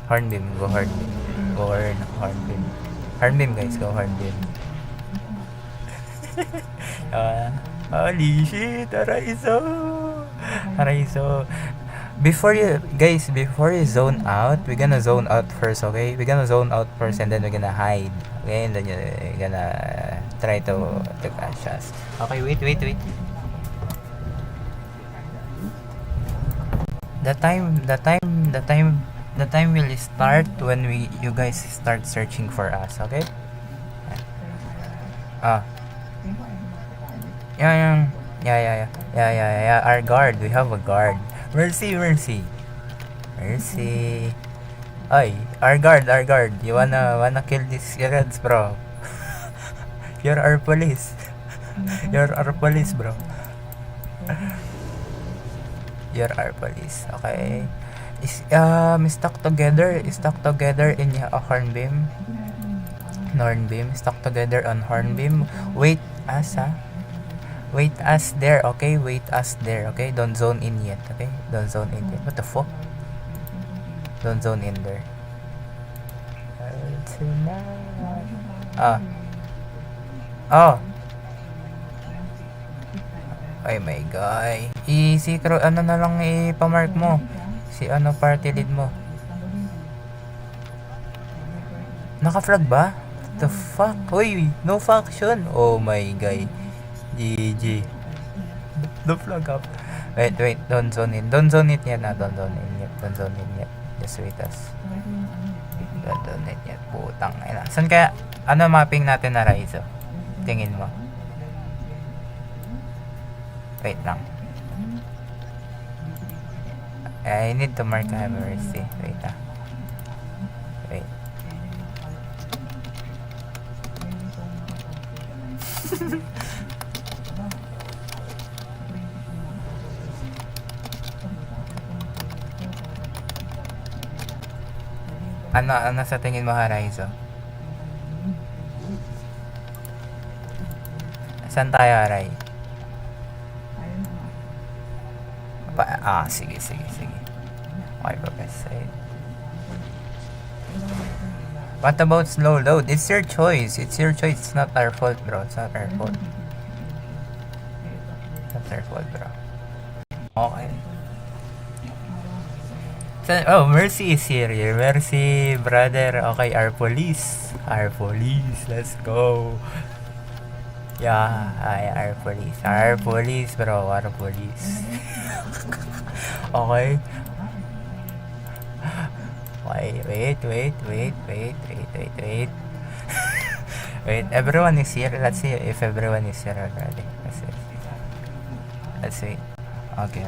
Hornbeam, go Hornbeam. Go Hornbeam. Hornbeam guys, go Hornbeam. Holy shit, Araizo! Araizo. Before you zone out, we're gonna zone out first, okay? We're gonna zone out first and then we're gonna hide. Okay, and then you're gonna try to catch us. Okay, wait. The time will start when you guys start searching for us, okay? Ah. Yeah. Our guard. We have a guard. Mercy. Ay, our guard. You wanna kill these reds, bro? You're our police. You're our police, bro. You're our police. Okay. Stuck together in Hornbeam. Stuck together on Hornbeam. Wait us there, okay? Don't zone in yet, okay? Don't zone in yet. What the fuck? Don't zone in there. Oh my god. Ano na lang ipamark mo? Si party lead mo. Naka-flag ba? What the fuck? Uy, no faction. Oh my god. GG. The flag up. Wait. Don't zone in. Don't zone it yet. Just wait us. Don't zone it yet. Putang ina. Saan kaya? Ano mapping natin na Raizo? Tingin mo. Wait lang. I need to mark a mercy. Wait. Ano sa tingin mo, Raizo? Saan tayo, Aray? Sige. Okay, pa best side. What about slow load? It's your choice. It's not our fault, bro. Okay. So, Mercy is here. Mercy, brother. Okay, our police. Let's go. Yeah, our police, bro. Our police. Okay. Wait. Wait, everyone is here. Let's see if everyone is here already. Let's wait. Okay.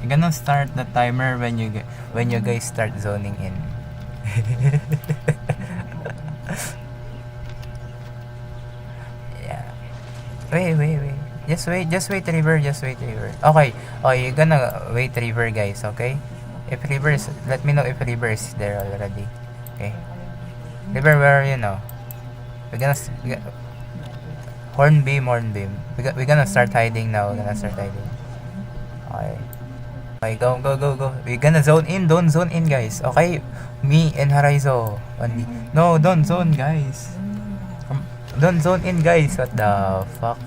You're gonna start the timer when you guys start zoning in. Yeah. Wait. Just wait, River. Okay, you're gonna wait, River, guys, okay? If River is, let me know if River is there already. Okay. River, where are you now? We're gonna Hornbeam. We're gonna start hiding now. Okay, go. We're gonna zone in. Don't zone in, guys. Okay? Me and Haraizo. Only. No, don't zone, guys. Don't zone in, guys. What the fuck?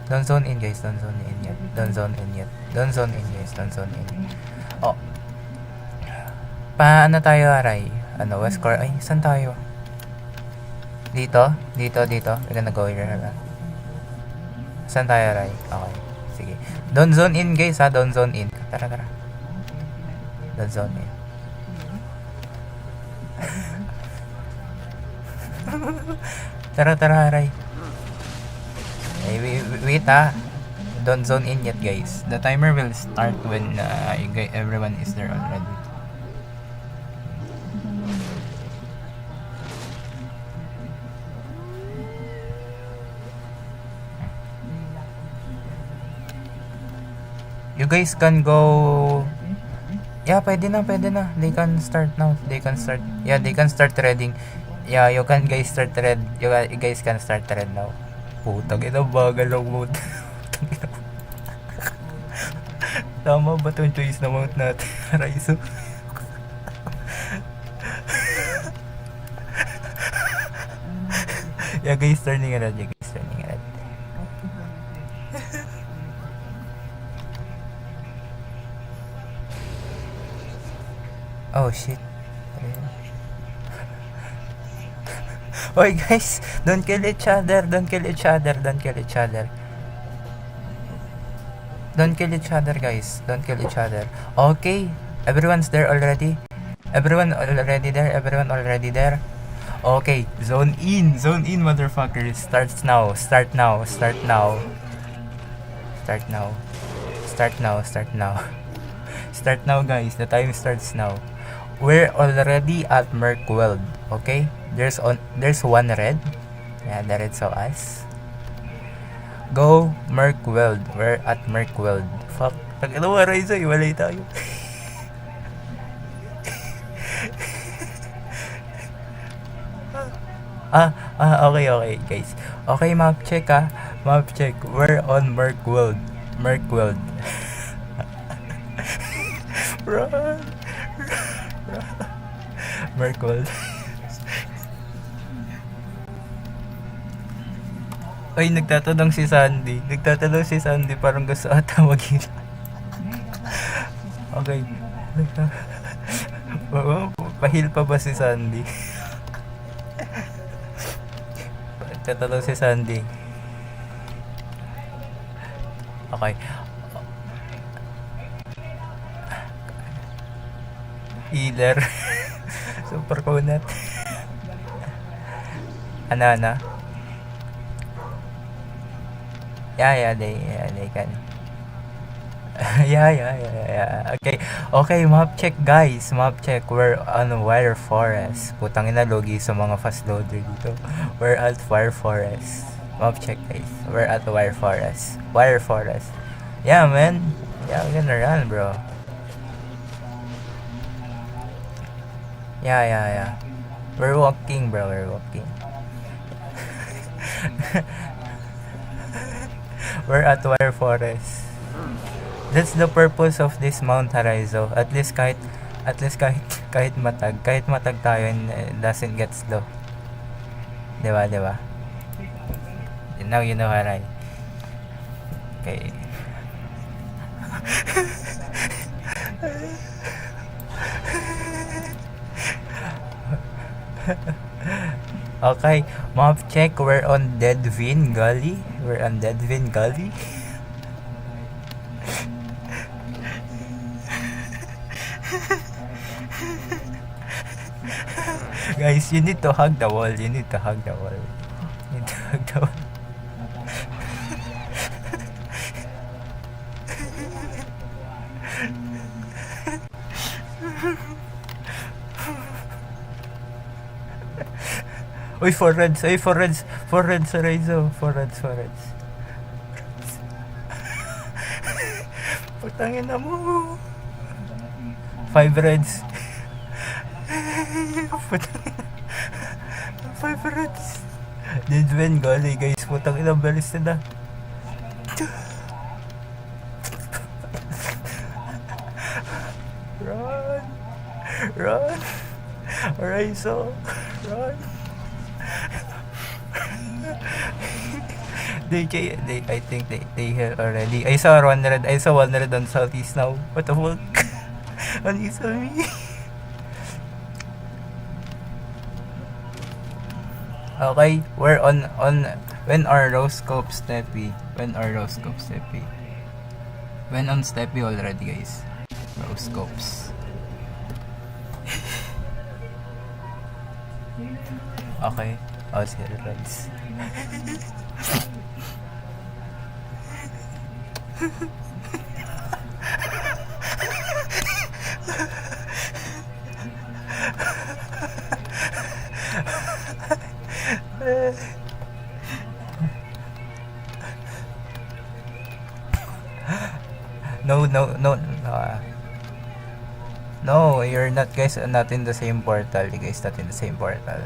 Don't zone in, guys. Don't zone in yet. Oh. Paano tayo, Aray? West Core? Ay, saan tayo? Dito. We're gonna go here. Saan tayo, Aray? Okay. Sige. Don't zone in, guys, ha? Don't zone in. Tara. Don't zone in. Tara, Aray. Hey, wait, ha? Don't zone in yet, guys. The timer will start when everyone is there already. You guys can go. Yeah, pwede na. They can start now. Yeah, they can start trading. Yeah, you guys can start trade now. Putang ina, bagal ang mode. Tama ba itong choice na mount natin, Raizo? Yeah, guys, turning red. Yeah, guys, turning red. Oh, shit. Oy, guys, don't kill each other. Don't kill each other. Don't kill each other. Don't kill each other, guys. Don't kill each other. Okay, everyone's there already. Everyone already there. Everyone already there. Okay, zone in, motherfuckers. Starts now. Start now. Start now. Start now. Start now. Start now. Start now, guys. The time starts now. We're already at Merkweld. Okay, there's one red. Yeah, that is us. Go Merkweld. We're at Merkweld. Fuck. Pag ano waray sa'yo, walay tayo. Okay, guys. Okay, map check Map check. We're on Merkweld. Run. Merkweld. Ay, nagtatanong si Sandy. Parang gusto ata mag-hila. Okay. Pahil pa ba si Sandy? Nagtatanong si Sandy. Okay. Healer. Super kunat. Ano? Yeah, they can. Yeah. Okay, map check, guys. We're on Wire Forest. Putang ina, logi sa mga fast loader dito. We're at Wire Forest. Map check, guys. We're at Wire Forest. Yeah, man. Yeah, we're gonna run, bro. Yeah. We're walking, bro. We're at Wire Forest. That's the purpose of this Mount Haraizo. At least kahit matag tayo and it doesn't get slow. Diba? Now you know Harai. Okay. Okay, map check. We're on Deadvin Gully. Guys, you need to hug the wall. Uy, 4 reds, Raizo. 4 reds. Putangin na mo. 5 reds. 5 reds. Deadvin Gully, guys. Putangin na, balis na. Run. Raizo, run. I think they here already. I saw 100 on southeast now. What the fuck? On east of me. Okay, we're on when our rose scope steppy. When on steppy already, guys. Rose scopes. Okay. Oh, zero runs. No, you're not, guys. Not in the same portal. You guys not in the same portal.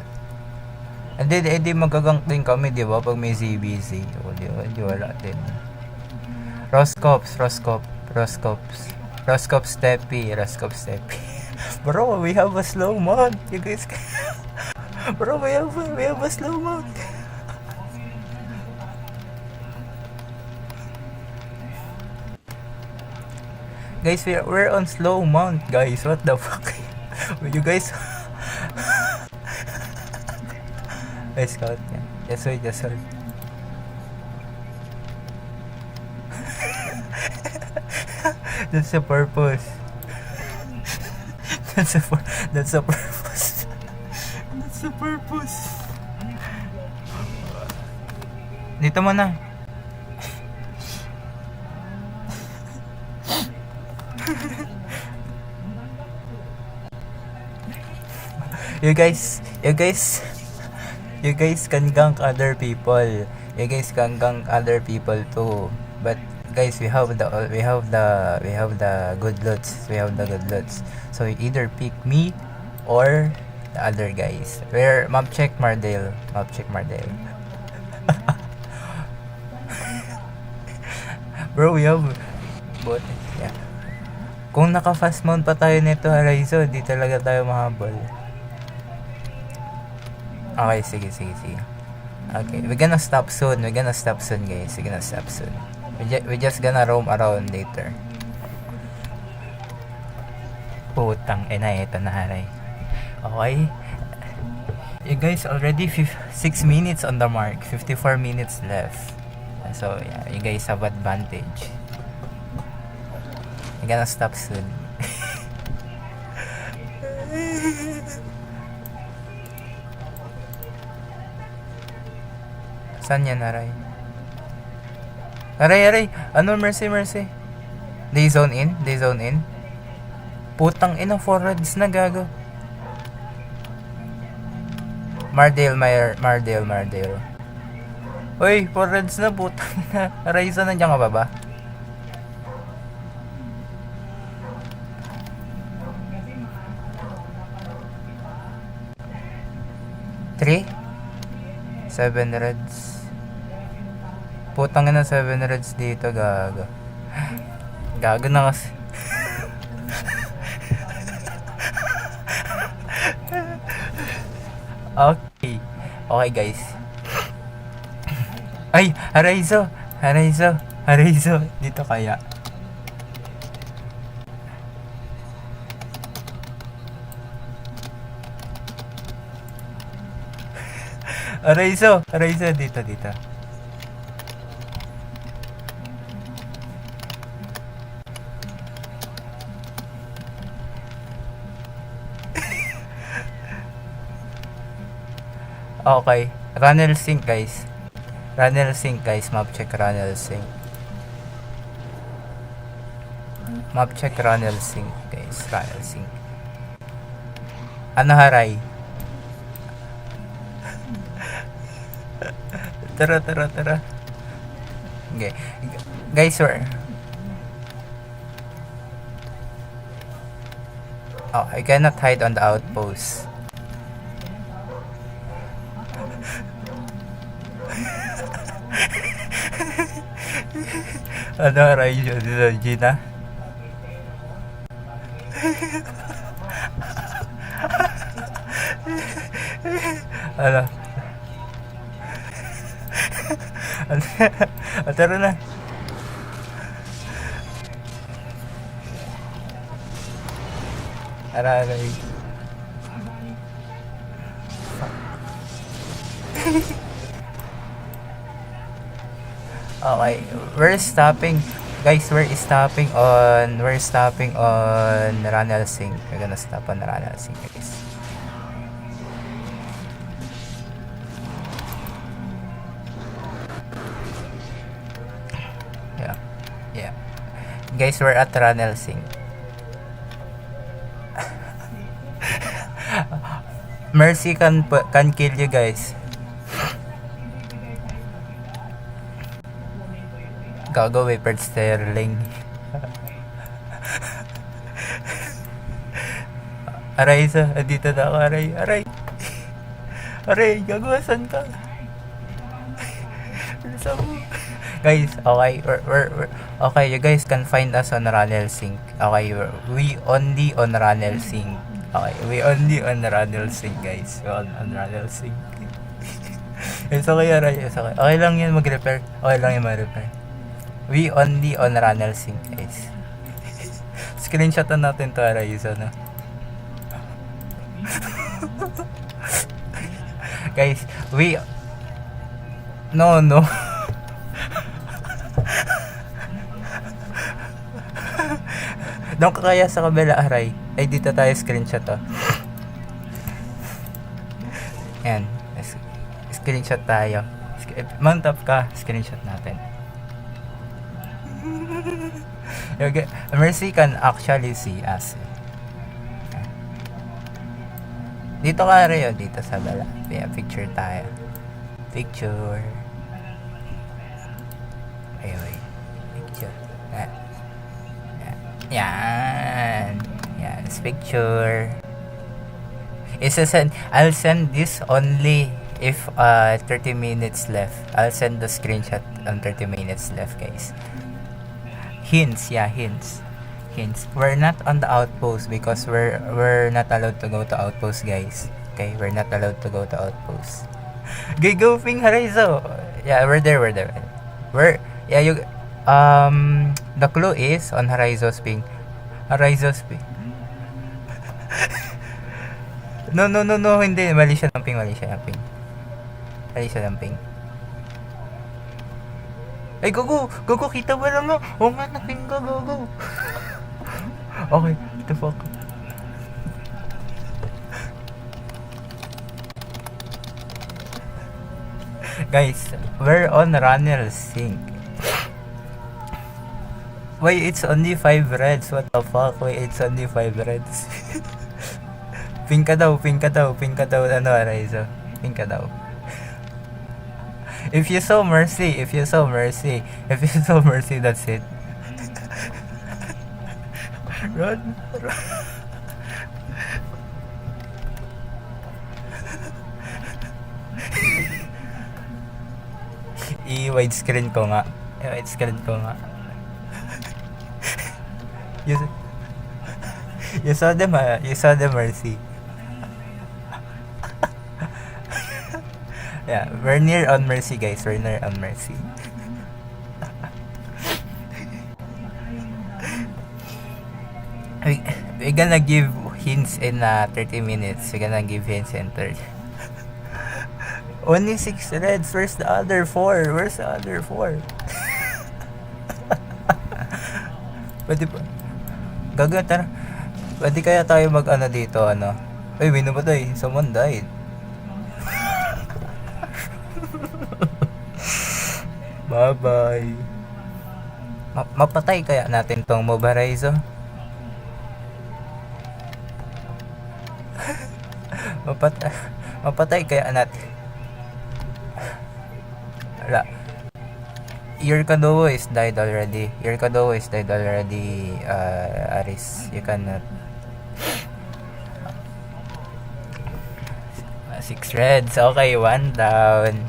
And then, magagank din kami, di ba? Pag may ZBZ. O, di wala din. Roscops Steppy. Bro, we have a slow mount. You guys Bro, we have a slow mount. Guys, we're on slow mount, guys. What the fuck? Will you guys... Guys, scout niya. Just wait, just wait. That's the purpose. That's the purpose. That's the purpose. Dito mo na. You guys can gank other people. You guys can gank other people too. But guys, we have the good loots. We have the good loots. So you either pick me or the other guys. Where map check Mardale. Bro, we have bot. Yeah. Kung naka fast mount pa tayo nito, Araizo, di talaga tayo mahabol. Okay, sige. Okay, we're gonna stop soon, guys. We're gonna stop soon. We're just gonna roam around later. Putang ina, ito na, Aray. Okay. You guys already 6 minutes on the mark. 54 minutes left. So, yeah, you guys have advantage. We're gonna stop soon. Saan yan, Aray? Aray! Ano, mercy? They zone in? Putang ina, 4 reds na, gago. Mardale. Uy, 4 reds na, putang ina. Aray, saan nandiyan ka ba? Three? 7 reds. Putang ina, 7 reds dito, gago. Gago na kasi. Okay guys. Ay, Araizo. Dito kaya. Araizo, dito. Okay, Runnel Sync guys. Map check Runnel Sync. Guys, Runnel Sync. Ano, Haray? Tara. Okay. Guys, I cannot hide on the outpost. Ano, Ray? Gina? Ano? Tara na. Aray. Okay, we're stopping on Runnel Sync. We're gonna stop on Runnel Sync, guys. Yeah. Guys, we're at Runnel Sync. Mercy can kill you guys. Gago, Whippert Sterling. Aray, dito na ako, Aray, gago, saan ka? Guys, okay, okay, you guys can find us on Runnel Sync. Okay, we only on Runnel Sync. Okay, we only on Runnel Sync, guys. We on Runnel Sync. It's okay, Aray, it's okay. Okay lang yan mag-repair. We only on Runnel Sync, guys. screenshotan natin to, Araizo, no? Guys, no. Doon ka kaya sa kabila, Aray. Ay, dito tayo screenshot, oh. Yan. Screenshot tayo. Mount up ka, screenshot natin. Okay. Mercy can actually see us. Dito ka, Aray, oh. Dito sa bala. Yeah, picture tayo. Picture. Ayun. Picture. Yan. It's picture. I'll send this only if 30 minutes left. I'll send the screenshot on 30 minutes left, guys. Hints. We're not on the outpost because we're not allowed to go to outpost, guys. Okay, we're not allowed to go to outpost. Go ping Horizon. Yeah, we're there. The clue is on Horizon's ping. No, hindi. Mali siya ng ping. Ay, go, kita mo lang, no? Oo nga, naping go. Okay, the fuck. Guys, we're on Runner's Sink. Wait, it's only 5 reds. What the fuck? Wait, it's only 5 reds. Pink ka daw. Ano, Araizo? Pink ka daw. If you saw mercy, that's it. Run. I-widescreen ko nga. You saw the mercy. Yeah, we're near on mercy, guys. We're gonna give hints in 30 minutes. Only 6 reds. Where's the other 4? Pwede pa. Tara. Pwede kaya tayo mag-ano dito, ano? Ay, may namatay. Someone died. Bye-bye. Mapatay kaya natin tong Mobarizo? Mapatay kaya natin? Wala. Your Kadowo is died already. Aris. You cannot. 6 reds. Okay, 1 down.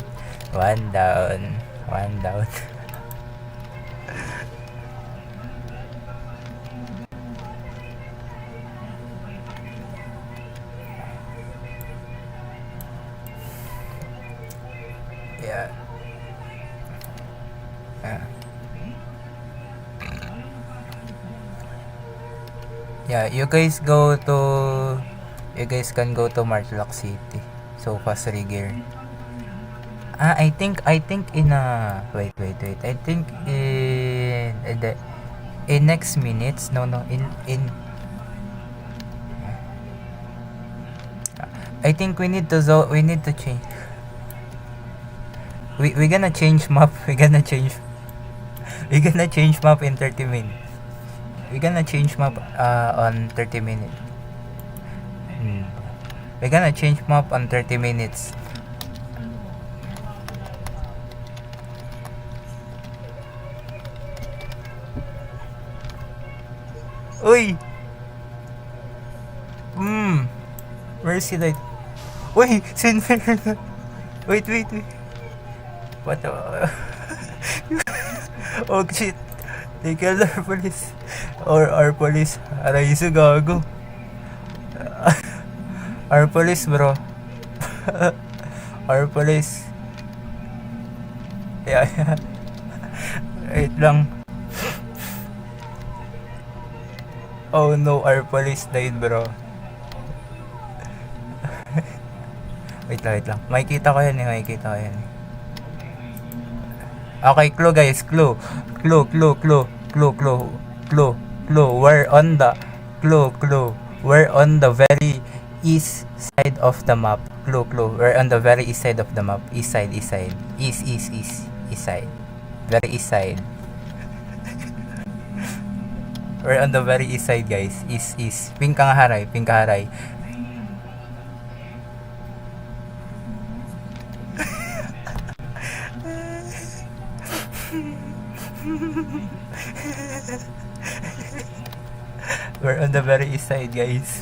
Yeah. Yeah, you guys can go to Martlock City. So fast regear. I think in wait. I think in next minutes. No, in I think we need to change. We're gonna change map. We're gonna change map in 30 minutes. We're gonna change map on 30 minutes. We're gonna change map on 30 minutes. Uy! Mercy light. Wait, wait. What the... Oh shit. They killed our police. Or our police. Araizo, gago. Our police, bro. Our police. Yeah. Wait lang. Oh no, our police died, bro. Wait lang. Makikita ko yan eh. Okay, clue guys, clue. Clue. We're on the very east side of the map. Clue. We're on the very east side of the map. East side. East side. Very east side. We're on the very east side, guys. East. Pingkang haray. We're on the very east side, guys.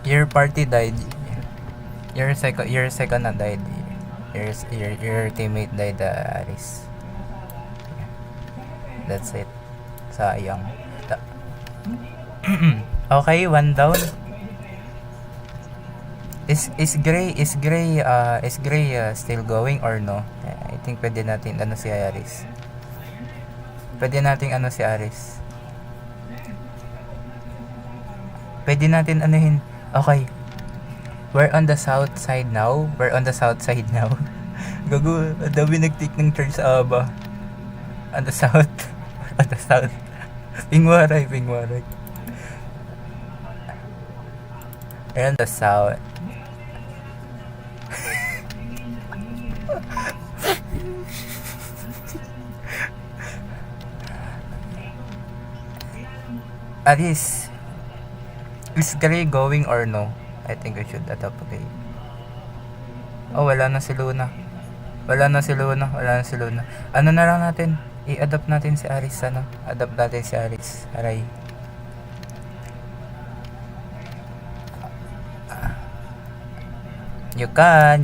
Your party died. Your second na died. Your teammate died, Aris. That's it. Sayang. Okay, one down. Is Gray still going or no? I think pwede natin si Aris. Pwede natin si Aris. Pwede natin anuhin. Okay. We're on the south side now. Gago, dami nag-take ng turn sa Aba. On the south. Pingwaray. We're on the south. Aris, is Gray going or no? I think I should adopt Gray. Oh, wala na si Luna. Ano na lang natin? I-adopt natin si Aris, Adopt natin si Aris. Aray. You can.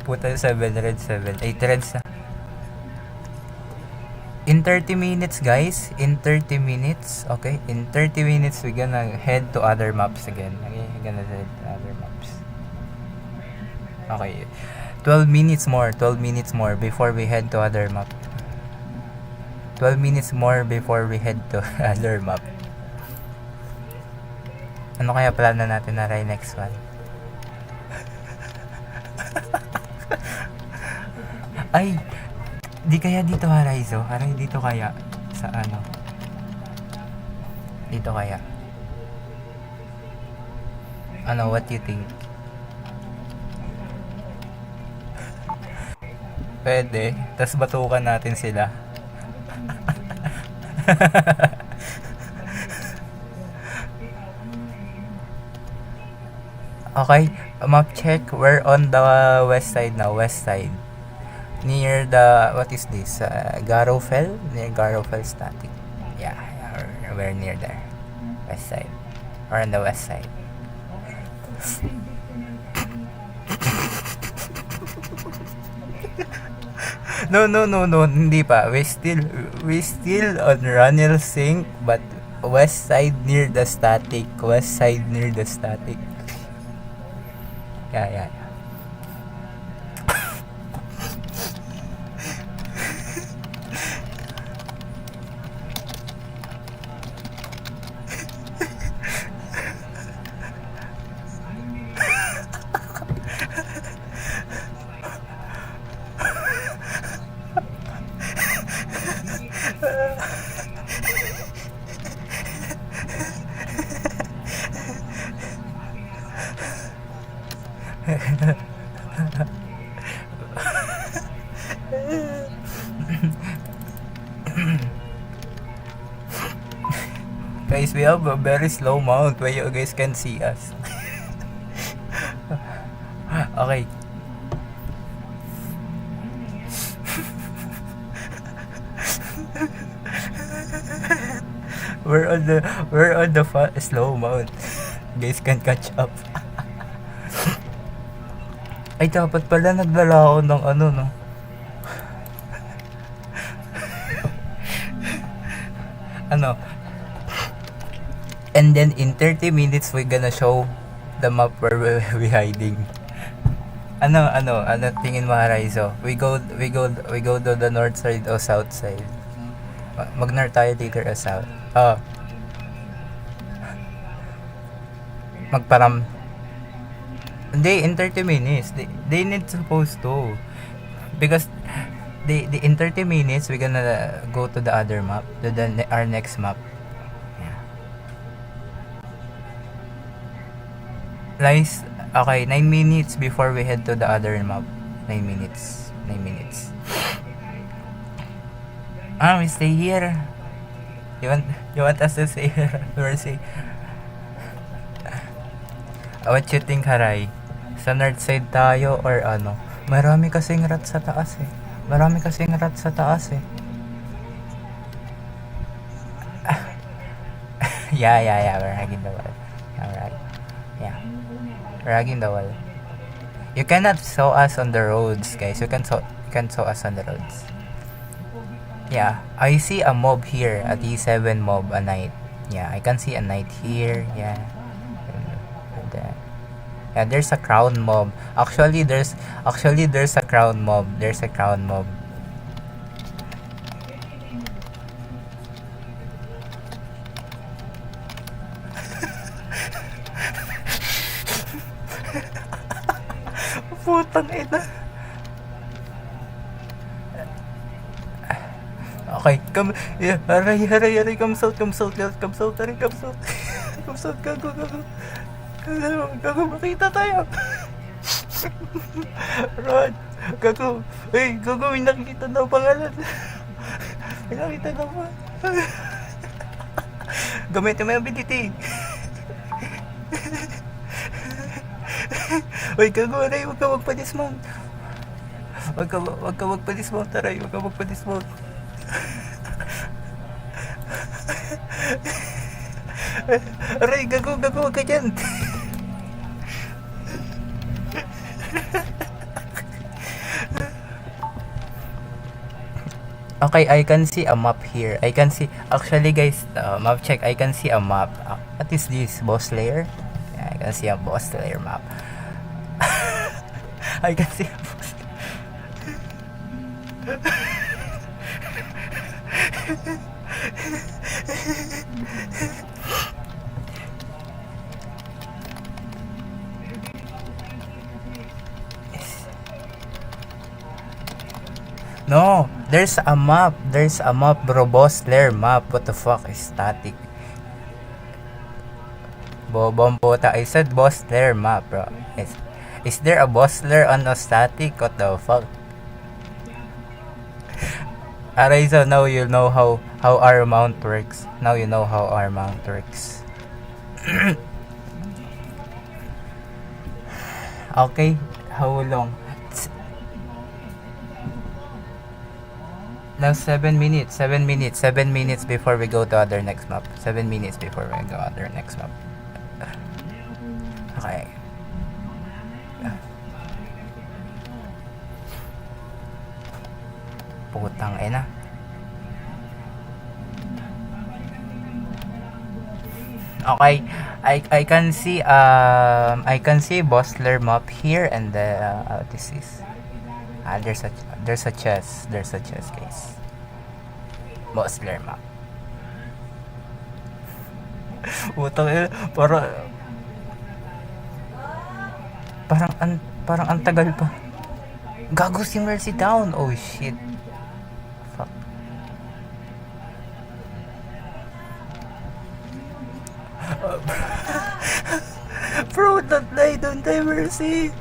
Puta, 7 reds, 8 reds na. In 30 minutes, guys. Okay? In 30 minutes, we're gonna head to other maps again. Okay? We're gonna head to other maps. Okay. 12 minutes more before we head to other map. 12 minutes more before we head to other map. Ano kaya plano natin na next one? Ay! Di kaya dito, Haraizo? Haray, dito kaya? Sa ano? Dito kaya? Ano, what you think? Pwede. Tas batukan natin sila. Okay, map check. We're on the west side now. Near the, what is this? Garofel? Near Garofel static. Yeah, we're near there. West side. Or on the west side. No, hindi pa. We still on Ranel Sync, but west side near the static. Yeah. Guys, we have a very slow mount where you guys can see us. Okay. We're on the slow mount. Guys can catch up. Ay, dapat pala nagdala ako ng ano, no? Ano? And then in 30 minutes, we're gonna show the map where we'll be hiding. Ano tingin mo, Araizo? We go to the north side o south side? Mag-north tayo later o south? Oh, magparam. Hindi, in 30 minutes. They need supposed to. Because in 30 minutes, we're gonna go to the other map. To our next map. Yeah. Nice. Okay, 9 minutes before we head to the other map. 9 minutes. 9 minutes. We stay here. You want us to stay here? Mercy. What you think, Haray? Sa north side tayo or ano? Marami kasing rat sa taas eh. Yeah, we're hugging the wall. Alright. Yeah. We're hugging the wall. You cannot saw us on the roads, guys. You can saw us on the roads. Yeah. I see a mob here. A T7 mob, a knight. Yeah, I can see a knight here. Yeah. Yeah, there's a crown mob. Actually there's a crown mob. There's a crown mob. Putang ina. Okay, haray, come south, Haray, come south. Come south, Gago, makita tayo. Rod, Gago. Hey, Gago, may nakikita na pangalan. May nakita na pa. Gamitin mo yung ability. Uy, Gago, Aray, huwag ka magpa-dismount. Huwag ka magpa-dismount, Aray. Huwag ka magpa-dismount. Aray, Gago, huwag ka dyan. Okay, I can see a map here. Actually guys, map check. I can see a map. What is this? Boss layer? Yeah, I can see a boss layer map. I can see a boss. No, there's a map, bro. Boss layer map. What the fuck is static? Bombota, I said boss layer map, bro. Is there a boss layer on a static? What the fuck? Alright, so now you know how our mount works. Okay, how long? Now 7 minutes before we go to other next map. 7 minutes before we go other next map. Okay. Putang ina. Okay, I can see Bossler map here, and this is there's a chest guys. Bossler map. Putang ina, parang ang tagal pa. Gago si Mercy down. Oh shit. Fuck. Bro, don't die, Mercy.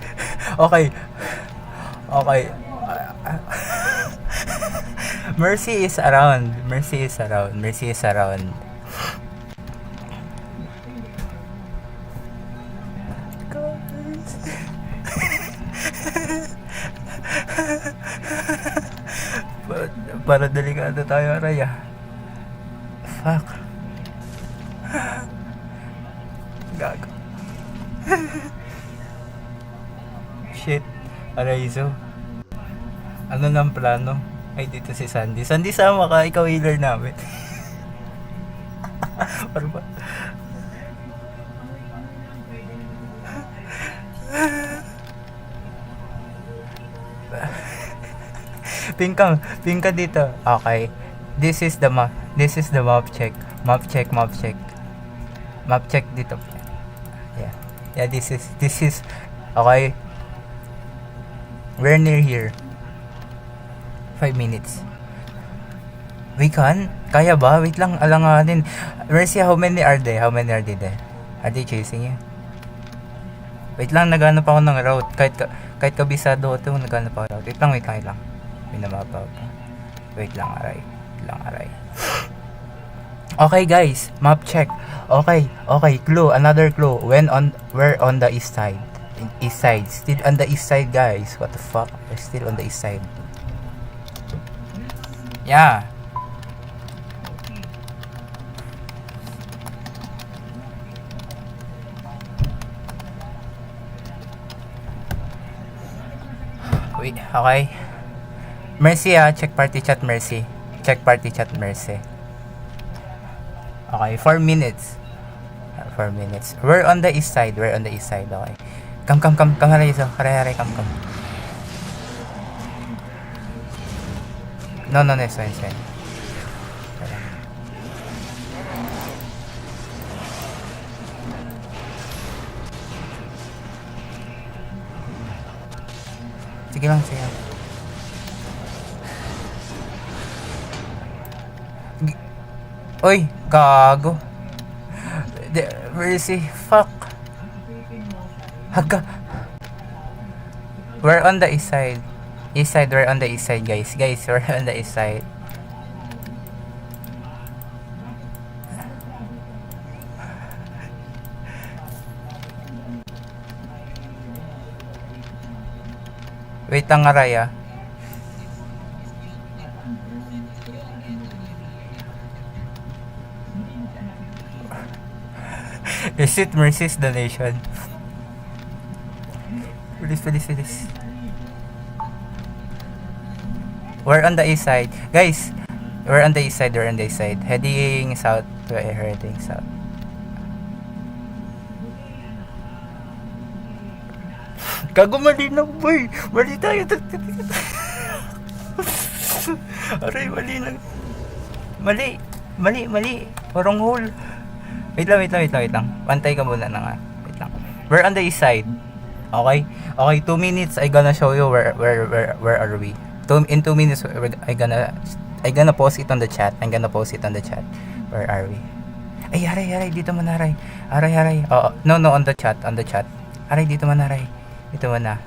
Okay. Mercy is around. Para delikado tayo, Raya. Fuck. Gago. Shit. Araizo. Ano nang plano? Ay, dito si Sandy. Sandy, sama ka. Ikaw healer namin. Para ba? Ping ka dito. Okay. This is the map. This is the map check. Map check. Map check dito. Yeah. Yeah, this is okay. We're near here. 5 minutes. We can? Kaya ba? Wait lang, alanganin. Mercy, how many are they? How many are they there? Are they chasing you? Wait lang, naghanap ako ng route. Kahit kabisado ito, naghanap ako ng route. Wait lang. Minamapa ako. Wait lang, aray. Okay guys, map check. Okay, clue, another clue. We're on the east side. Still on the east side, guys. What the fuck? We're still on the east side. Yeah. Wait, okay. Mercy check party chat Mercy. Okay, 4 minutes. 4 minutes. We're on the east side, okay. Come, haray, come. No, it's fine. Sige lang. Oy, gago. Where is he? Fuck. Haga. We're on the east side. We're on the east side, guys. We're on the east side. Wait lang, Araya. Is it Mercy's donation? Please. We're on the east side. Guys, we're on the east side. Heading south. Gago, mali na, boy. Mali tayo. Aray, mali na. Mali. Wrong hole. Wait lang. Pantay ka muna na nga. Wait lang. We're on the east side. Okay, 2 minutes. I gonna show you where are we. In 2 minutes, I gonna post it on the chat. Where are we? Ay, aray, dito mo na, aray. Aray. Oh, no, on the chat. Aray, dito mo na, aray. Dito mo na.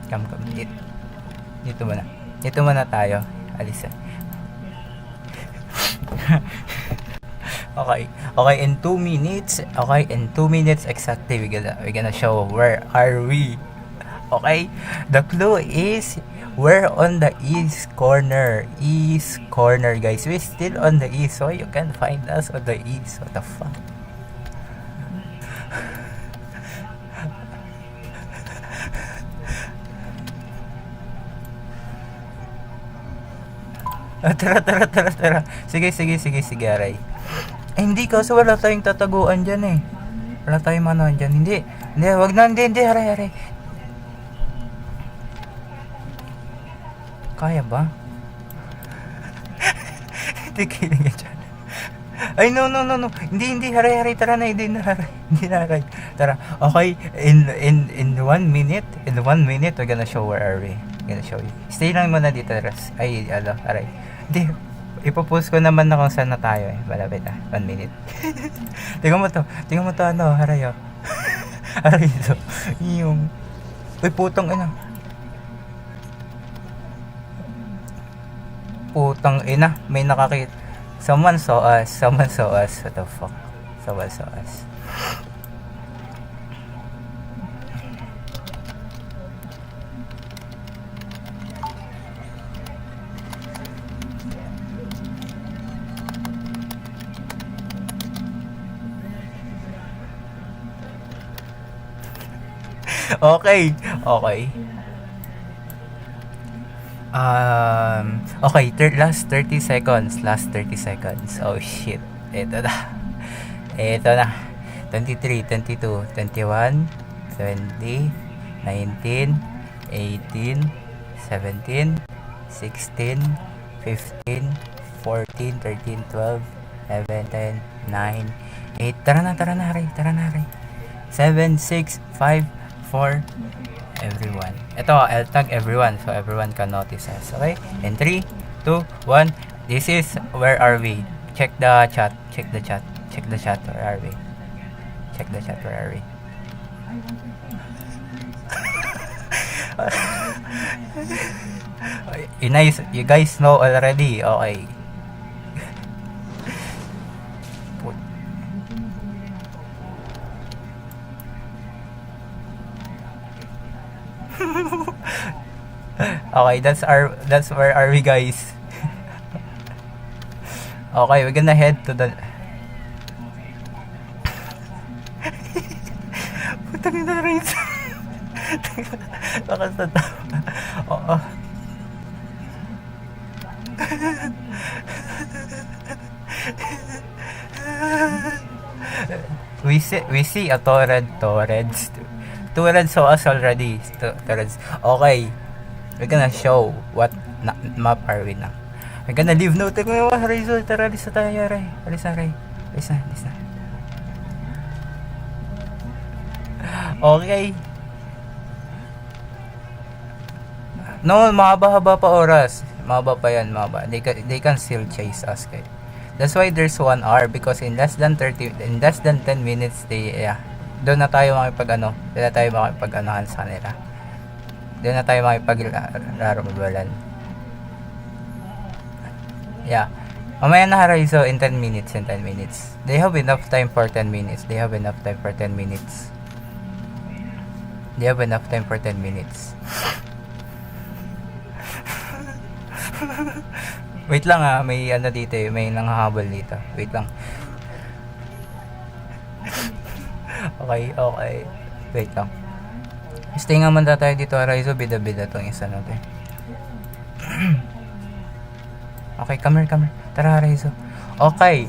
Come. Dito mo na tayo. Alis. Okay, in 2 minutes. In 2 minutes exactly, we're gonna show where are we. Okay, the clue is we're on the east corner, guys. We're still on the east, so you can find us on the east. What the fuck? Tara. Sige, aray. Hindi, kasi wala tayong tataguan dyan eh. Wala tayong manoan dyan. Hindi, wag na, hindi, aray. Kaya ba? Hindi, kiling dyan. Ay, no. Hindi, aray, tara na, hindi na, aray. Tara, okay, in 1 minute, we're gonna show where are we. Gonna show you. Stay lang muna dito, Ras. Ay, aray. Hindi, ipopost ko naman na kung saan na tayo eh. Malapit 1 minute. Tingnan mo to, haray. Aray ito. Yung, uy, putang ina. May nakakita. Someone saw us. What the fuck? Someone saw us. Okay. Last 30 seconds. Oh shit. Ito na. 23, 22, 21, 20, 19, 18, 17, 16, 15, 14, 13, 12, 11, 10, 9, 8. Tara na, Ray. 7, 6, 5, 4, everyone. Ito, I'll tag everyone so everyone can notice us. Okay? In 3, 2, 1. This is where are we? Check the chat. Where are we? Check the chat. Where are we? You guys know already. Okay. Okay, that's where are we, guys? Okay, we're gonna head to the putang ina rin. Lakas na tao. Oo. We see a torrents. Torrents saw us already. Torrents. Okay. We're gonna show what map are we na. We're gonna leave no time. Rizal, tara, alis na tayo, Ray. Alis na. Okay. No, mahaba pa oras. Mahaba pa yan. They can still chase us, guys. That's why there's 1 hour because in less than 10 minutes doon na tayo makipag-anohan sa nila. Doon na tayo makipag-laro-mabalan. Yeah. Mamaya na, Raizo, in 10 minutes. They have enough time for 10 minutes. Wait lang may dito may nanghahabol dito. Wait lang. Okay. Wait lang. Stay nga muna tayo dito, Raizo. Bida-bida tong isa natin. Okay, come here. Tara, Raizo. Okay,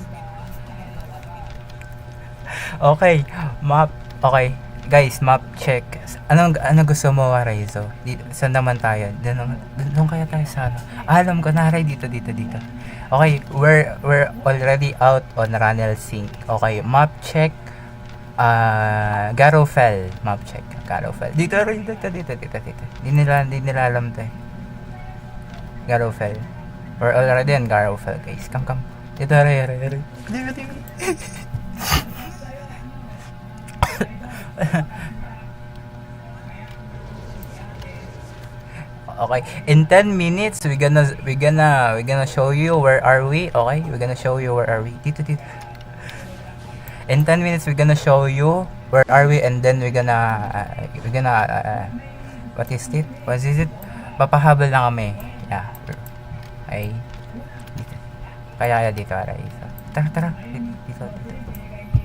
map. Okay, guys, map check. Ano gusto mo, Raizo? Saan naman tayo? Doon kaya tayo sa ano? Alam ko na, Ray, dito. Okay, we're already out on Ranel Sync. Okay, map check. Garofel. Map check. Garofel. Dito. Hindi nila alam to eh. Garofel. We're already on Garofel, guys. Come. Dito, Ray. Dito. Okay, in 10 minutes we gonna show you where are we. Okay, we're gonna show you where are we. Dito. In 10 minutes we're gonna show you where are we, and then we're gonna what is it? Papahabol na kami. Yeah. Ay. Dito. Kaya dito, Aray. Tara. Dito.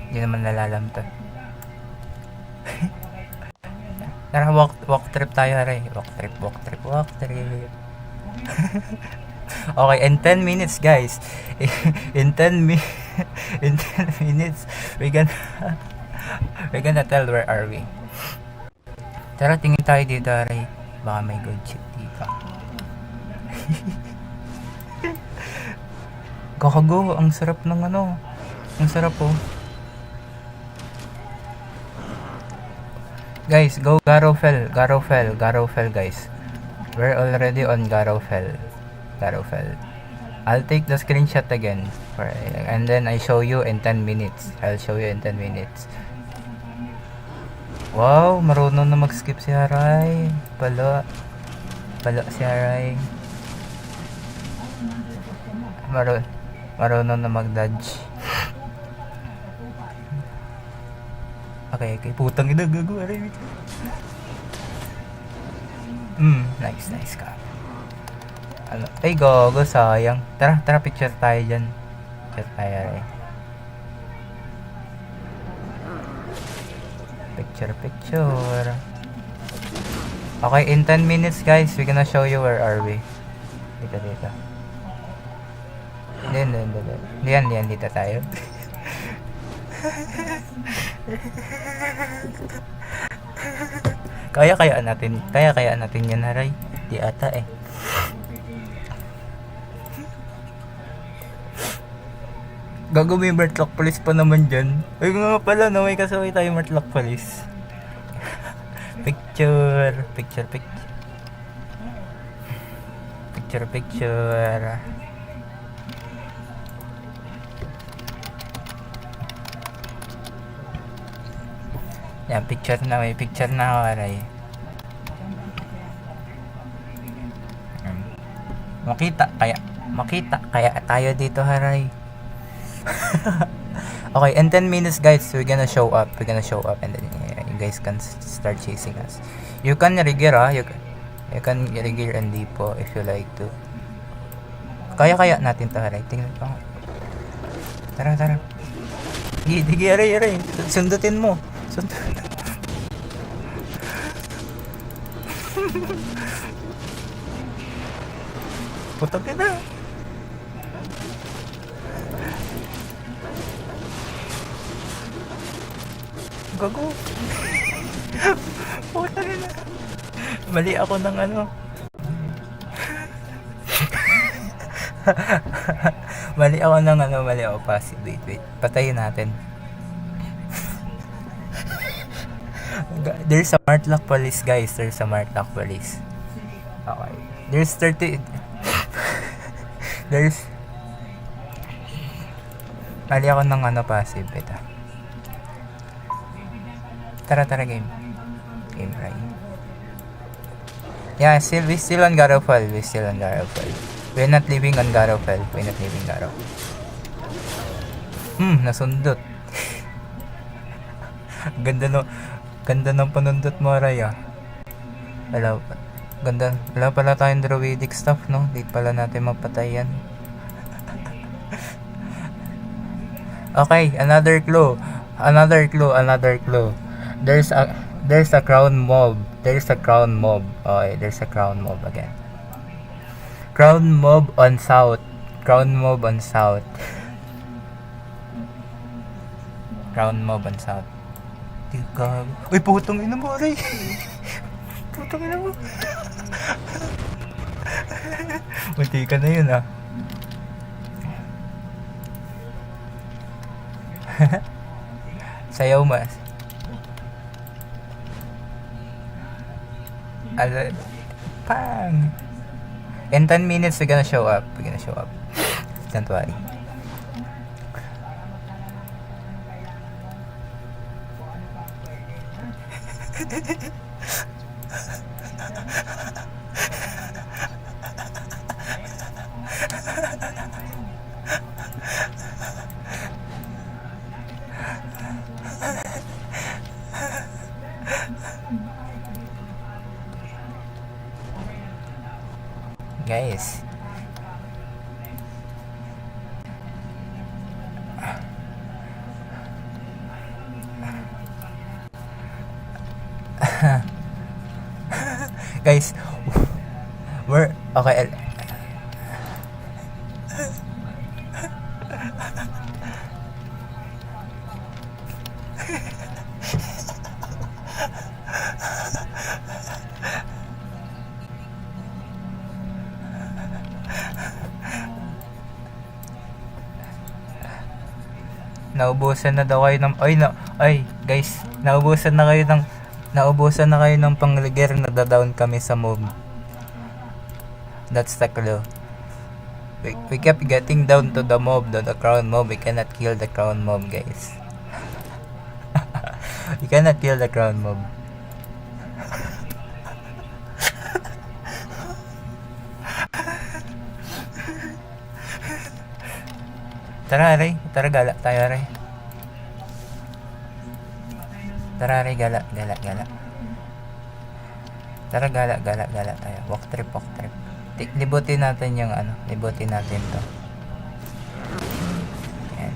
Hindi naman nalalam to. Tara, walk trip tayo, Aray. Walk trip. Okay, in 10 minutes, guys. In 10 minutes, we're gonna tell where are we. Tara, tingin tayo dito, Aray. Baka may good shit dito. Kakago, ang sarap ng ano. Ang sarap oh. Guys, go Garofel, guys. We're already on Garofel. I'll take the screenshot again. And then I show you in 10 minutes. Wow, marunong na mag-skip si Haray. Palo si Haray. Marunong na mag-dodge. Okay, putang ina, gago, Haray. Nice ka. Ay, gogo, sayang. Tara, picture tayo dyan. Haray. Picture. Okay, in 10 minutes, guys, we're gonna show you where are we. Dito. Yan, dito tayo. Kaya natin yan, Haray. Di ata eh. Gago, may Martlock Police pa naman dyan. Ay nga pala, no, may kasaway tayo Martlock Police. Picture. Yan, may picture na ako, Aray. Makita kaya tayo dito, Haray. Okay, in 10 minutes, guys, we're gonna show up and then you guys can start chasing us. You can regear, you can regear and depot if you like to. Kaya natin to, Haray. Tingnan pa. Tara. Sige, Aray. Sundutin mo. Putok na. Gago. Putok na. Mali ako ng ano. Mali ako passive. Wait. Patayin natin. There's a Martlock Police, guys. Okay. There's 30. Mali ako ng passive. Ito. Tara, game. Game, right? Yeah, we still on Garofal. We're not leaving Garofal. Nasundot. Ganda ng panundot mo, Aray, ah. Wala pala tayong druidic stuff, no? Di pala natin mapatay yan. Okay, another clue. There's a crown mob. Okay, there's a crown mob again. Crown mob on south. Uy, putong ina mo, Aray. Munti ka na yun, ah. Sayaw mas. Pang! In 10 minutes, we're gonna show up. Don't worry. Guys, we're okay. Naubusan na daw kayo ng guys, naubusan na kayo ng pangliger, nadadown kami sa mob. That's the clue. We kept getting down to the crown mob. We cannot kill the crown mob, guys. We cannot kill the crown mob. Tara, Aray. Tara, gala tayo, Aray. Tara, Aray, gala. Tara, gala tayo. Walk trip. Libutin natin yung libutin natin to. Yan.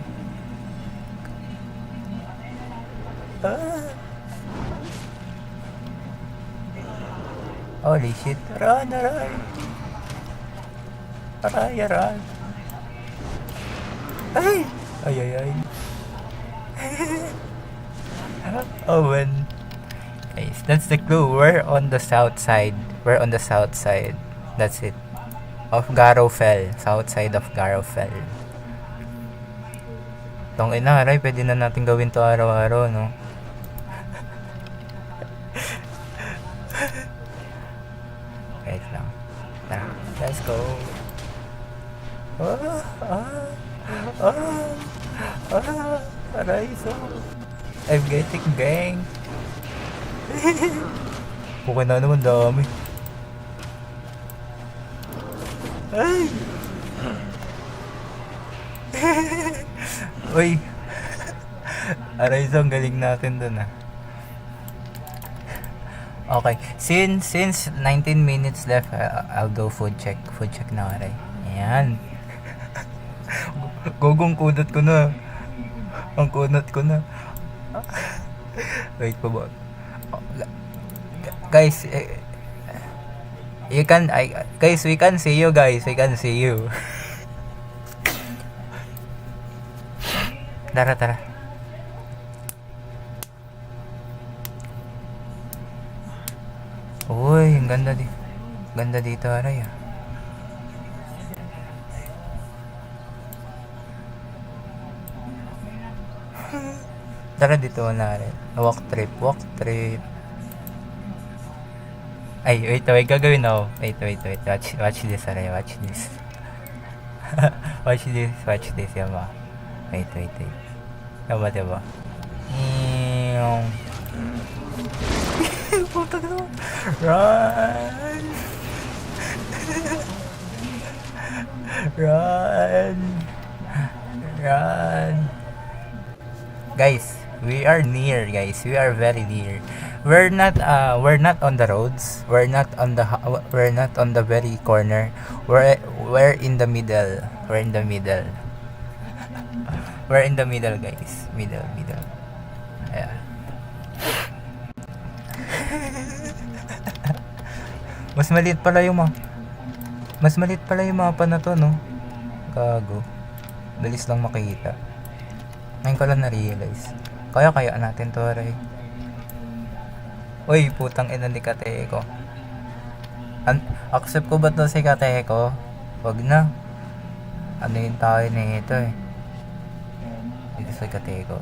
Holy shit. Run, Aray. Aray. Ay. Owen. Guys, that's the clue. We're on the south side. We're on the south side. That's it. Of Garofel. South side of Garofel. Tong ina, aray, pwede na natin gawin to araw-araw, no? Wait lang. Tara, let's go. Aray, so... I'm getting bang. Okay na naman, dami. Ay! Uy! Aray, so ang galing natin dun ah. Okay, since 19 minutes left, I'll do food check. Food check na, aray. Ayan. Gogong kunot ko na. Ang kunot ko na. Wait pa ba? Guys, guys, we can see you, guys. We can see you. Tara. Uy, ang ganda ganda dito, aray ah. Tara dito na rin. Walk trip. Ay, wait, gagawin ako. Wait. Watch this, aray. Watch this. watch this, yama. Wait. Diba? Puta ka naman. Run. Guys, we are near, guys. We are very near. We're not on the roads. We're not on the very corner. We're in the middle. We're in the middle. We're in the middle, guys. Middle. Yeah. Mas maliit pala yung mapa na to, no? Gago. Bilis lang makita. Ngayon ko lang na-realize. Kaya natin to, aray. Uy, putang ina ni Katee ko. Accept ko ba to si Katee ko? Wag na. Ano yung tayo nito eh. Dito si Katee ko.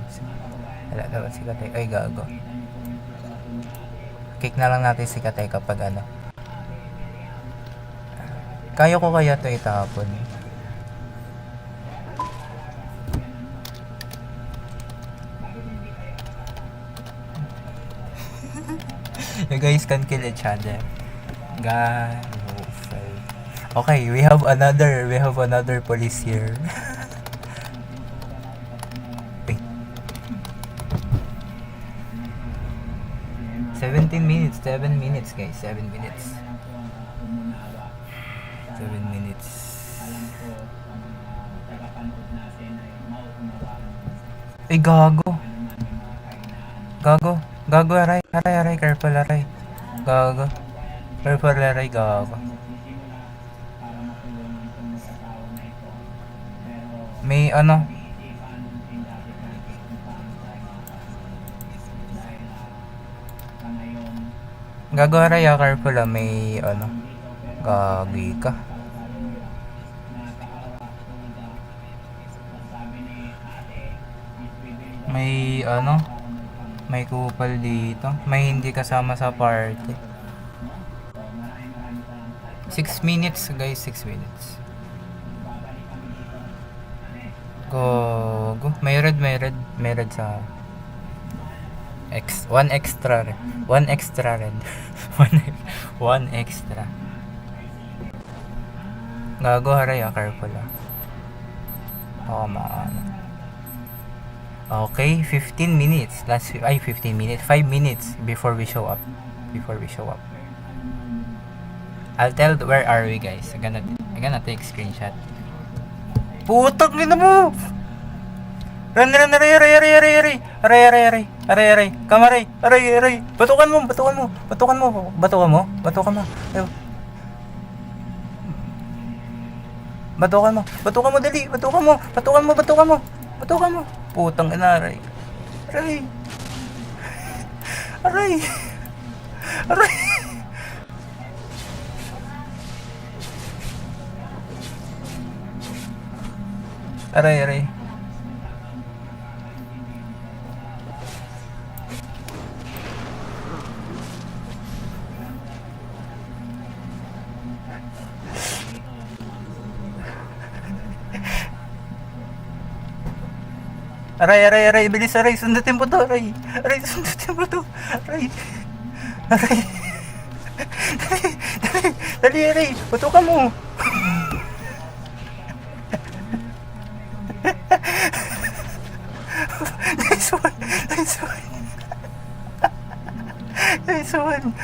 Wala naman si Katee. Ay, gago. Kick na lang natin si Katee kapag ano. Kaya ko kaya to itapon. You guys can kill each other. Okay, we have another police here. Wait. 7 minutes guys, 7 minutes. 7 minutes. Ay, gago, aray, careful, aray. Gago. Careful, aray, gago. May ano? Gago, aray, careful, may ano? Gagi ka. May ano? May kupal dito. May hindi kasama sa party. 6 minutes guys, 6 minutes. Go. May red sa one extra red. One extra. Gago, haray, careful ah. Maano. Okay, 15 minutes. 15 minutes. 5 minutes before we show up. I'll tell where are we, guys. I'm gonna take screenshot. Putang ina mo! Run, aray. Come, aray. Batukan mo. Ayaw. Batukan mo, dali. Batukan mo. Putang ina, aray. Aray! Aray! Aray, aray. Aray, aray, aray, bilis, aray, sundutin mo to, aray. Aray, sundutin mo to, aray. Aray. Dali, dali, aray, putukan mo. Nice one, nice one. Nice one.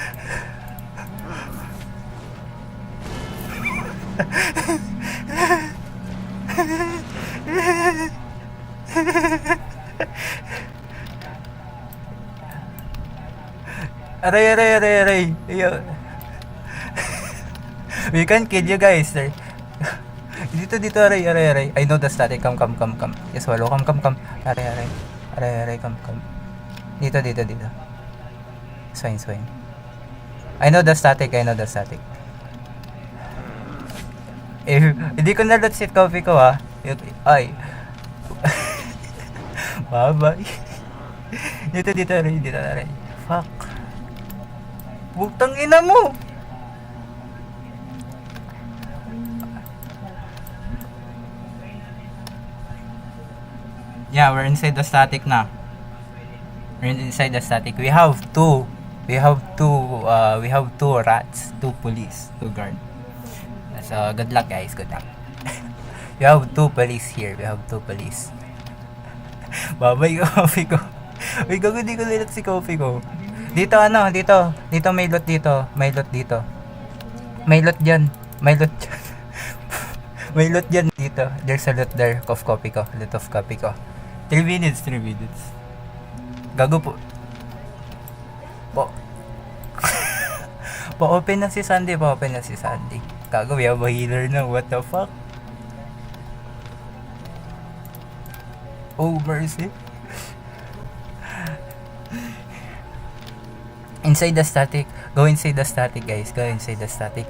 Aray, aray, aray, aray. We can kill you guys, sir. Dito, dito, aray, aray, aray. I know the static. Come, come, come, come. Yes, walo. Come, come, come. Aray, aray. Aray, aray, come, come. Dito, dito, dito. Swine, swine. I know the static. I know the static. Eh, hindi ko nalot si coffee ko, ha. Ay. Bye-bye. Dito, dito, aray. Dito, aray. Fuck. Butang ina mo. Yeah, we're inside the static na. We're inside the static. We have two rats, two police, two guard. So, good luck guys, good luck. We have two police here. We have two police. Babay coffee ko. Uy, gago, di ko nilat si coffee ko. Dito ano, dito may loot dito. May loot dito. May loot dyan. May loot dyan. May loot dyan dito. There's a loot there. Of copy ko. Loot of copy ko. 3 minutes. Gago po. Pa-open na si Sandy. Gago, we have a healer na. What the fuck? Oh, mercy. Inside the static. Go inside the static, guys. Go inside the static.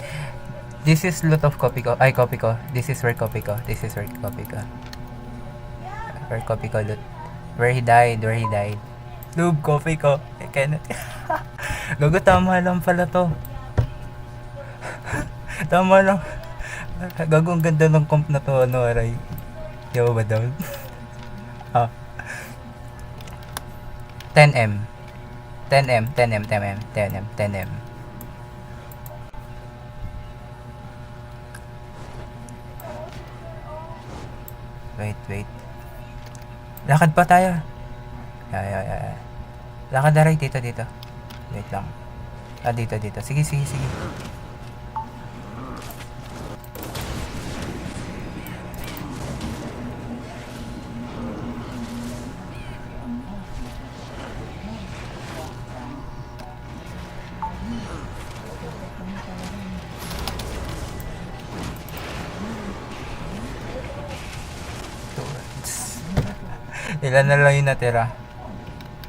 This is loot of copy ko. Ay, copy ko. This is where copy ko. Where copy ko loot. Where he died. Noob, coffee ko. I cannot. Gago, tama lang pala to. Tama lang. Gago, ang ganda ng comp na to. Ano, aray. Yawa ba daw? 10M. Wait. Lakad pa tayo. Yeah. Lakad na rin dito. Wait lang. Dito. Sige. Ilan na lang yung natira.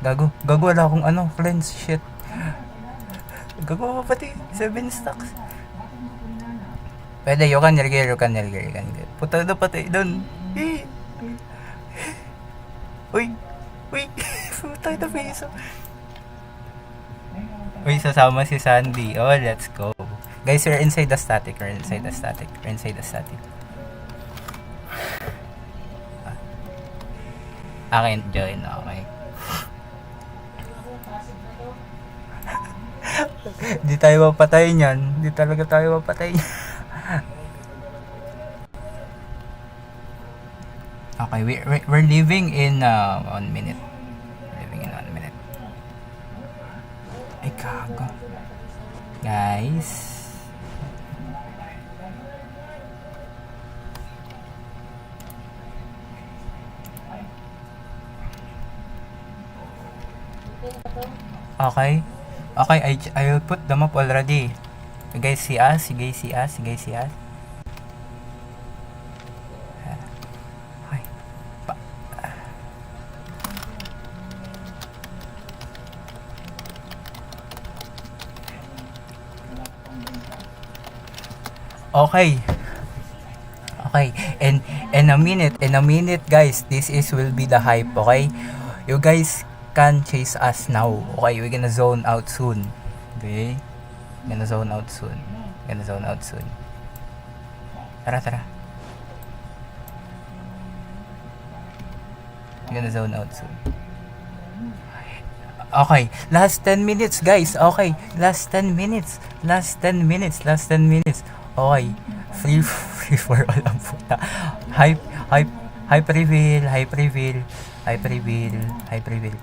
Gago, wala akong cleanse, shit. Gago, pati 7 stacks. Pwede, you can get. Puta na pati doon. Uy. Puta na piso. Uy, sasama si Sandy. Oh, let's go. Guys, we're inside the static. Akin join, okay. Di tayo mapatay niyan. Di talaga tayo mapatay. Okay, we're leaving in 1 minute. Ay, kago. Guys. Okay, I will put the map already. You guys see us. Okay. Okay. And in a minute guys, this is will be the hype, okay? You guys can chase us now. Okay, we're gonna zone out soon. Okay? Gonna zone out soon. Tara. Gonna zone out soon. Okay, last 10 minutes guys. Okay, last 10 minutes. Okay. Free for all ang puta. Hype reveal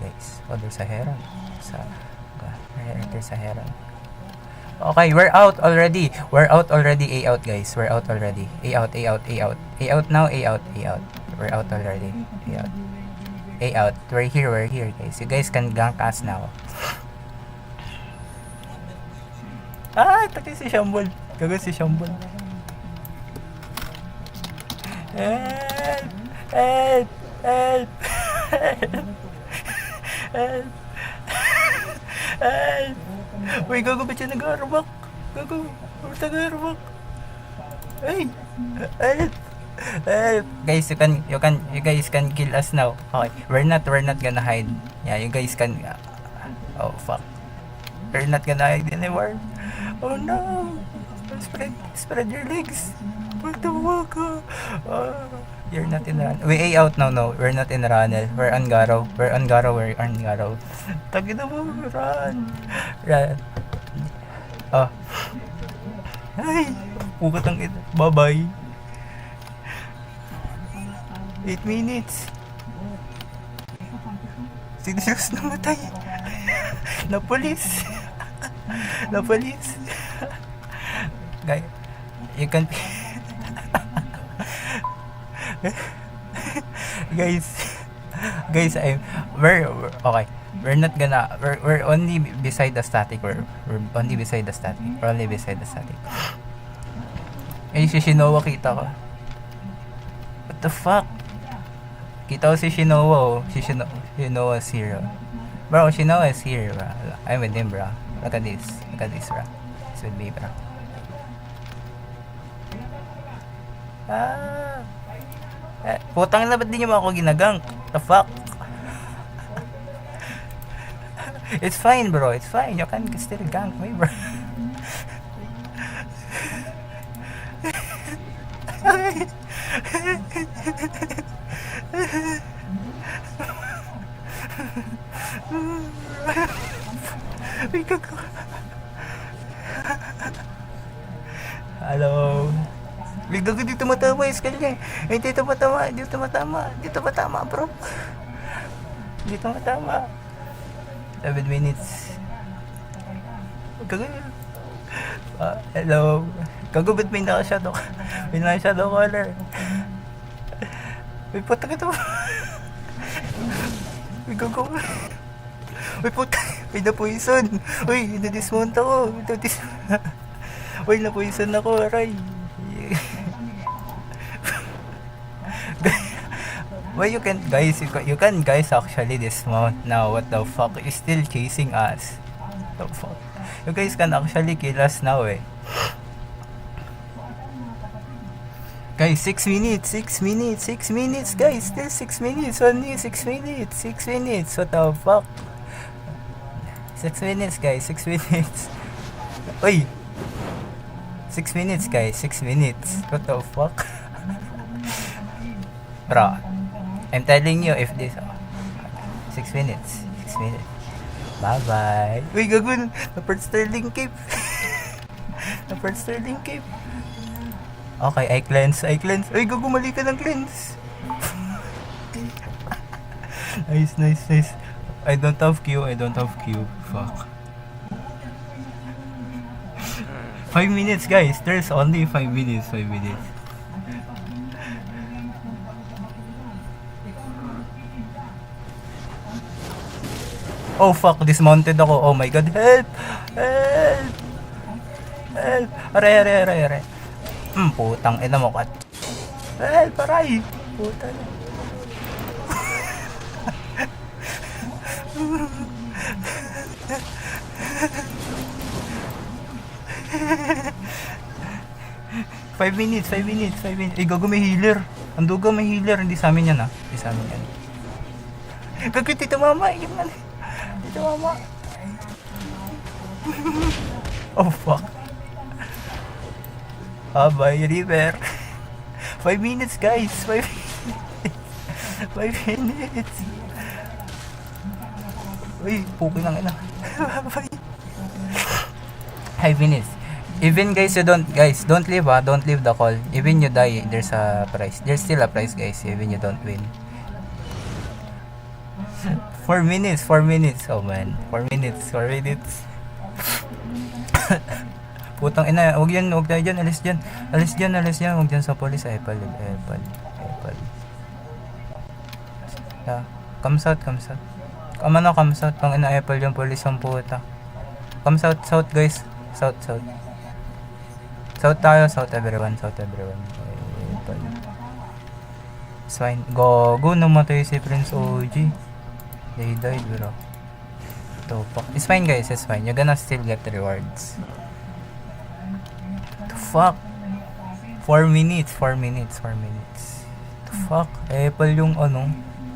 guys. Oh, there's a heron. There's a heron. Okay, we're out already. A out guys. A out now. We're out already. A out. We're here guys. You guys can gank us now. Taki si Shambol. Gago si Shambol. Help. Uy, gago ba siya nag-aarabak? Hey! Help! Guys, you guys can kill us now. Okay, we're not gonna hide. Yeah, you guys can. Oh fuck, we're not gonna hide anymore. Oh no! Spread your legs. What the fuck? You're not in run. We A out now. No, we're not in Ranel. We're on Garo. Tagi na mo, run. Oh. Ay, pukat ang ito. Bye-bye. 8 minutes. Si Zeus namatay. Na police. Guys, you can guys, we're okay. We're only beside the static. We're only beside the static. Eh, si Shinowa kita ko. What the fuck? Kita ko si Shinowa, oh. Shinowa is here. Bro, Shinowa is here, bro. I'm with him, bro. Look at this, bro. It's with me, bro. Putang na, ba't di nyo ako ginagank? The fuck? It's fine, bro. You can still gank me, bro. Hello. Bigla ko dito matama yung skill niya. Dito matama, bro. Dito matama. 7 minutes. Hello. Kagubit may naka-shadow caller. Uy, puta ka to. Uy, gago. Uy, puta. Uy, na-poison. Uy, na-dismount ako. Uy, na-poison ako, aray. Why you can guys actually dismount now? What the fuck is still chasing us? What the fuck? You guys can actually kill us now, eh. Guys, 6 minutes, guys. Still 6 minutes, only 6 minutes. What the fuck? 6 minutes, guys. 6 minutes. Uy! 6 minutes, guys. 6 minutes. What the fuck? Bro, I'm telling you, if this 6 minutes. Bye-bye. Uy, gagun. Na-first Sterling Cape. Okay, I cleanse. Uy, gago, mali ka ng cleanse. Nice. I don't have Q. Fuck. 5 minutes, guys. There's only 5 minutes. Oh fuck, dismounted ako. Oh my god, help! Are. Putang ina mo, kat. Help, aray! Putang. 5 minutes, 5 minutes, 5 minutes. Eh, gago may healer. Ang dugo may healer. Hindi sa amin yan ah. Hindi sa amin yan. Gago, Tito Mama. Tito Mama. Oh, fuck. Abay, River. 5 minutes, guys. 5 minutes. 5 minutes. Uy, pukin ang ina. 5 minutes. Even guys, don't leave don't leave the call. Even you die, there's a prize. There's still a prize, guys, even you don't win. 4 minutes. Oh man, 4 minutes. Putang ina, huwag tayo dyan, alis dyan. Huwag dyan sa police, epal. Yeah, comes out. Comes out, pang ina, epal yung police ang puta. Comes out, south guys, south tayo, south everyone. Epal. It's fine. Go, namatay si Prince OG. They died, bro. Topak. It's fine, guys, it's fine. You're gonna still get the rewards. Fuck. 4 minutes. The fuck? Epal yung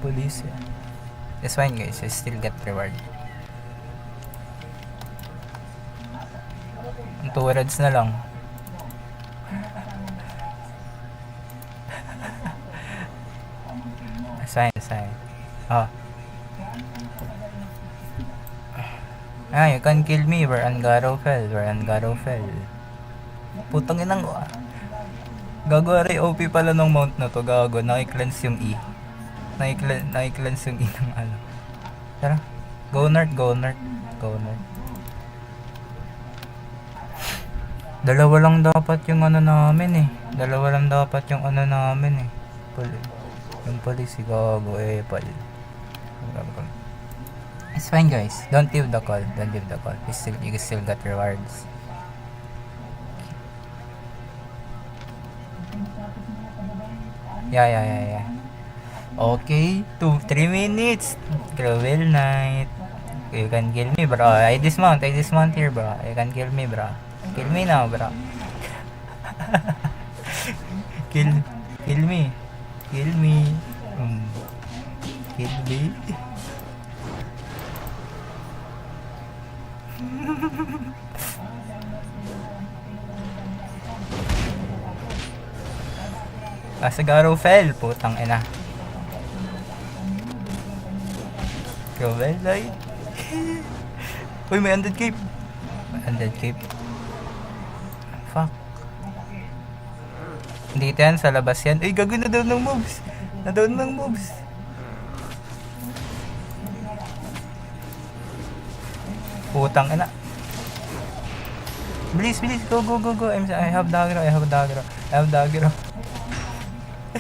police eh. It's fine, guys. You still get reward. 2 reds na lang. Sign. Oh. You can kill me where Angaro fell. Putang inang gago, aray OP pala nung mount na to. Gago, naki-cleanse yung E. Naki-cleanse yung E ng ano. Tara, go north. Dalawa lang dapat yung namin eh. Yung police, gago, pal. It's fine, guys. Don't leave the call. You still got rewards. Yeah. Okay, 3 minutes. Cruel night. You can kill me, bro. I dismount here, bro. You can kill me, bro. Kill me now, bro. Kill me. Kill me. Asagaro fell, putang ina. Cruel light. Uy, may undead cape. Fuck. Dito yan, sa labas yan. Uy, gago, na down ng moves. Putang ina. Please, go. I have dagger.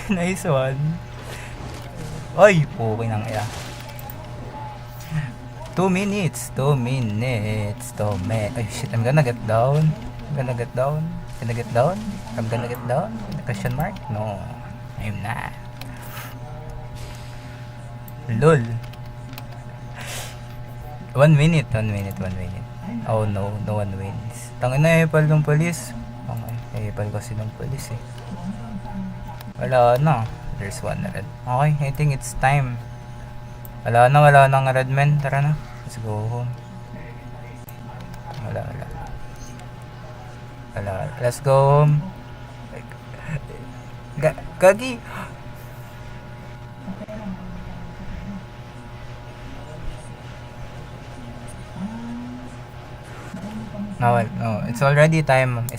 Nice one. Oy, okay nang ina. 2 minutes. Ay shit, I'm gonna get down. Question mark? No, I'm not. Lol. 1 minute. Oh no one wins. Tangina, epal ng police. Epal kasi ng police eh. Wala na. There's one red. Okay, I think it's time. Wala nang red man. Tara na. Let's go home. Wala. Let's go home. Gagi. No, it's already time.